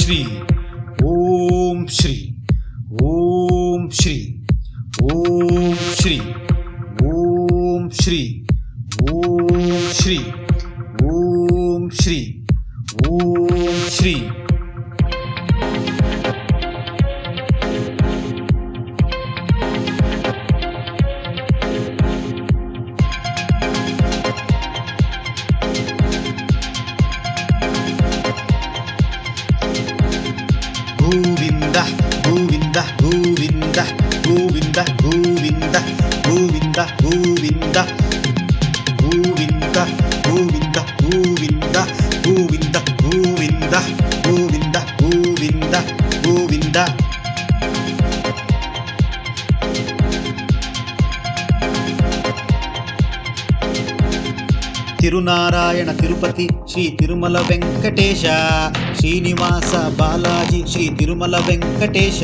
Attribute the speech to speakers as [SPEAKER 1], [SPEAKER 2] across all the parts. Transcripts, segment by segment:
[SPEAKER 1] ಶ್ರೀ ಓಂ ಶ್ರೀ ಓಂ ಶ್ರೀ ಓಂ ಶ್ರೀ ಓಂ ಶ್ರೀ ಓಂ ಶ್ರೀ ಓಂ ಶ್ರೀ ಓಂ ಶ್ರೀ ಗೋವಿಂದ ಗೋವಿಂದ ಗೋವಿಂದ ಗೋವಿಂದ ಗೋವಿಂದ ಗೋವಿಂದ ಗೋವಿಂದ ಗೋವಿಂದ ಗೋವಿಂದ ಗೋವಿಂದ ಗೋವಿಂದ ಗೋವಿಂದ ಗೋವಿಂದ ಗೋವಿಂದ ಗೋವಿಂದ ತಿರುನಾರಾಯಣ ತಿರುಪತಿ ಶ್ರೀ ತಿರುಮಲ ವೆಂಕಟೇಶ ಶ್ರೀನಿವಾಸ ಬಾಲಾಜಿ ಶ್ರೀ ತಿರುಮಲ ವೆಂಕಟೇಶ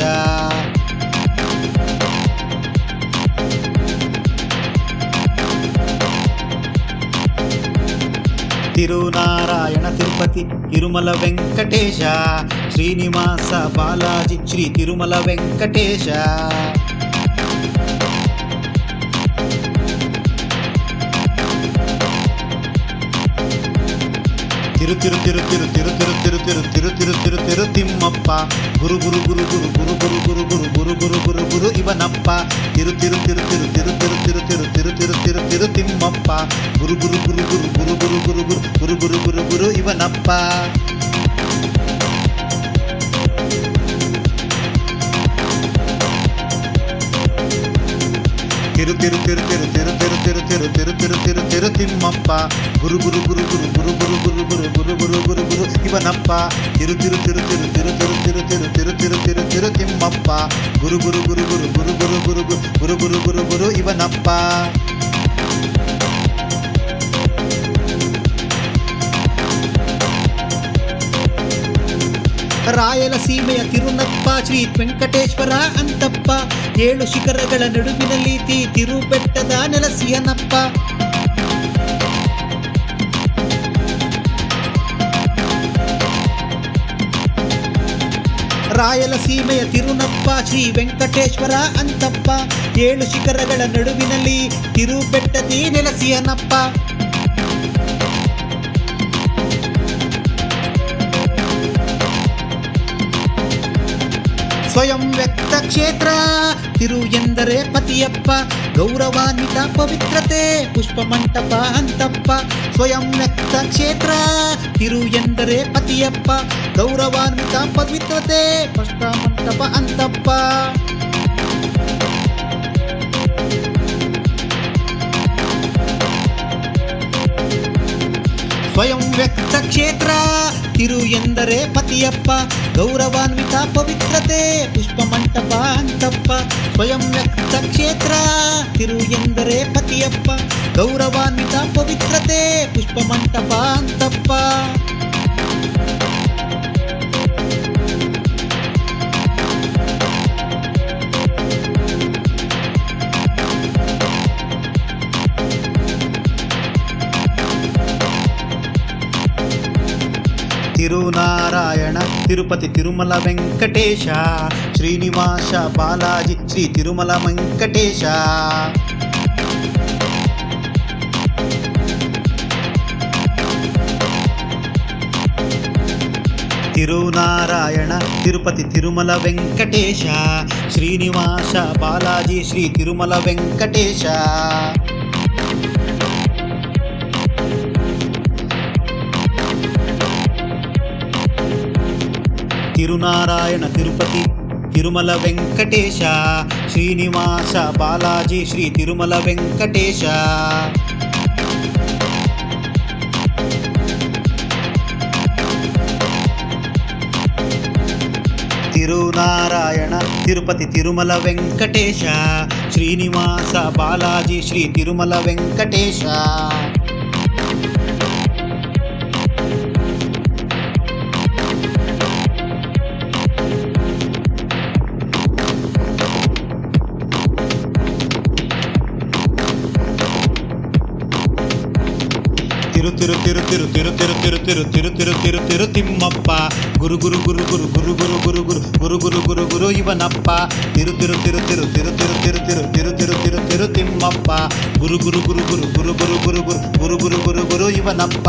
[SPEAKER 1] ತಿರುನಾರಾಯಣ ತಿರುಪತಿ ತಿರುಮಲ ವೆಂಕಟೇಶ ಶ್ರೀನಿವಾಸ ಬಾಲಾಜಿ ಶ್ರೀ ತಿರುಮಲ ವೆಂಕಟೇಶ ತಿರು ತಿರು ತಿರು ತಿರು ತಿರು ತಿರು ತಿರು ತಿರು ತಿರು ತಿರು ತಿರು ತಿರು ತಿಮ್ಮಪ್ಪ ಗುರು ಗುರು ಗುರು ಗುರು ಗುರು ಗುರು ಗುರು ಗುರು ಗುರು ಗುರು ಗುರು ಗುರು ಇವನಪ್ಪ ತಿರು ತಿರು ತಿರು ತಿರು ತಿರು ತಿರು ತಿರು ತಿರು ತಿರು ತಿರು ತಿರು ತಿರು ತಿಮ್ಮಪ್ಪ ಗುರು ಗುರು ಗುರು ಗುರು ಗುರು ಗುರು ಗುರು ಗುರು ಗುರು ಗುರು ಗುರು ಗುರು ಇವನಪ್ಪ ತಿರು ತಿರು ತಿರು ತಿರು ತಿರು ತಿರು ತಿರು ತಿರು ತಿರು ತಿರು ತಿರು ತಿರು ತಿಮ್ಮಪ್ಪ ಗುರು ಗುರು ಗುರು ಗುರು ಗುರು ಗುರು ಗುರು ಗುರು ಗುರು ಗುರು ಗುರು ಗುರು ಇವನಪ್ಪ ತಿರು ತಿರು ತಿರು ತಿರು ತಿರು ತಿರು ತಿರು ತಿರು ತಿರು ತಿರು ತಿರು ತಿರು ತಿಮ್ಮಪ್ಪ ಗುರು ಗುರು ಗುರು ಗುರು ಗುರು ಗುರು ಗುರು ಗುರು ಗುರು ಗುರು ಗುರು ಇವನಪ್ಪ ರಾಯಲಸೀಮೆಯ ತಿರುನಪ್ಪ ಶ್ರೀ ವೆಂಕಟೇಶ್ವರ ಅಂತಪ್ಪ ಏಳು ಶಿಖರಗಳ ನಡುವಿನಲ್ಲಿ ತಿರುಬೆಟ್ಟದ ನೆಲಸಿಯನಪ್ಪ ರಾಯಲಸೀಮೆಯ ತಿರುನಪ್ಪ ಶ್ರೀ ವೆಂಕಟೇಶ್ವರ ಅಂತಪ್ಪ ಏಳು ಶಿಖರಗಳ ನಡುವಿನಲ್ಲಿ ತಿರುಬೆಟ್ಟದಿ ನೆಲಸಿಯನಪ್ಪ ಸ್ವಯಂ ವ್ಯಕ್ತ ಕ್ಷೇತ್ರ ತಿರು ಎಂದರೆ ಪತಿಯಪ್ಪ ಗೌರವಾನ್ವಿತ ಪವಿತ್ರತೆ ಪುಷ್ಪ ಮಂಟಪ ಅಂತಪ್ಪ ಸ್ವಯಂ ವ್ಯಕ್ತ ಕ್ಷೇತ್ರ ತಿರು ಎಂದರೆ ಪತಿಯಪ್ಪ ಗೌರವಾನ್ವಿತ ಪವಿತ್ರತೆ ಪುಷ್ಪ ಮಂಟಪ ಅಂತಪ್ಪ ಸ್ವಯಂ ವ್ಯಕ್ತ ಕ್ಷೇತ್ರ ತಿರು ಎಂದರೆ ಪತಿಯಪ್ಪ ಗೌರವಾನ್ವಿತ ಪವಿತ್ರತೆ ಪುಷ್ಪ ಮಂಟಪ ಅಂತಪ್ಪ ಸ್ವಯಂ ವ್ಯಕ್ತ ಕ್ಷೇತ್ರ ತಿರು ಎಂದರೆ ಪತಿಯಪ್ಪ ಗೌರವಾನ್ವಿತ ಪವಿತ್ರತೆ ಪುಷ್ಪ ಮಂಟಪ ಅಂತಪ್ಪ ತಿರುನಾರಾಯಣ ತಿರುಪತಿ ತಿರುಮಲ ವೆಂಕಟೇಶ ಶ್ರೀನಿವಾಸ ಬಾಲಾಜಿ ಶ್ರೀ ತಿರುಮಲ ವೆಂಕಟೇಶ ತಿರುನಾರಾಯಣ ತಿರುಪತಿ ತಿರುಮಲ ವೆಂಕಟೇಶ ಶ್ರೀನಿವಾಸ ಬಾಲಾಜಿ ಶ್ರೀ ತಿರುಮಲ ವೆಂಕಟೇಶ ತಿರುನಾರಾಯಣ ತಿರುಪತಿ ತಿರುಮಲ ವೆಂಕಟೇಶ ಶ್ರೀನಿವಾಸ ಬಾಲಾಜಿ ಶ್ರೀ ತಿರುಮಲ ವೆಂಕಟೇಶ ತಿರುನಾರಾಯಣ ತಿರುಪತಿ ತಿರುಮಲ ವೆಂಕಟೇಶ ಶ್ರೀನಿವಾಸ ಬಾಲಾಜಿ ಶ್ರೀ ತಿರುಮಲ ವೆಂಕಟೇಶ ತಿರು ತಿರು ತಿರು ತಿರು ತಿರು ತಿರು ತಿರು ತಿರು ತಿರು ತಿರು ತಿರು ತಿರು ತಿಮ್ಮಪ್ಪ ಗುರು ಗುರು ಗುರು ಗುರು ಗುರು ಗುರು ಗುರು ಗುರು ಗುರು ಗುರು ಗುರು ಗುರು ಇವನಪ್ಪ ತಿರು ತಿರು ತಿರು ತಿರು ತಿರು ತಿರು ತಿರು ತಿರು ತಿರು ತಿರು ತಿರು ತಿರು ತಿಮ್ಮಪ್ಪ ಗುರು ಗುರು ಗುರು ಗುರು ಗುರು ಗುರು ಗುರು ಗುರು ಗುರು ಗುರು ಗುರು ಗುರು ಇವನಪ್ಪ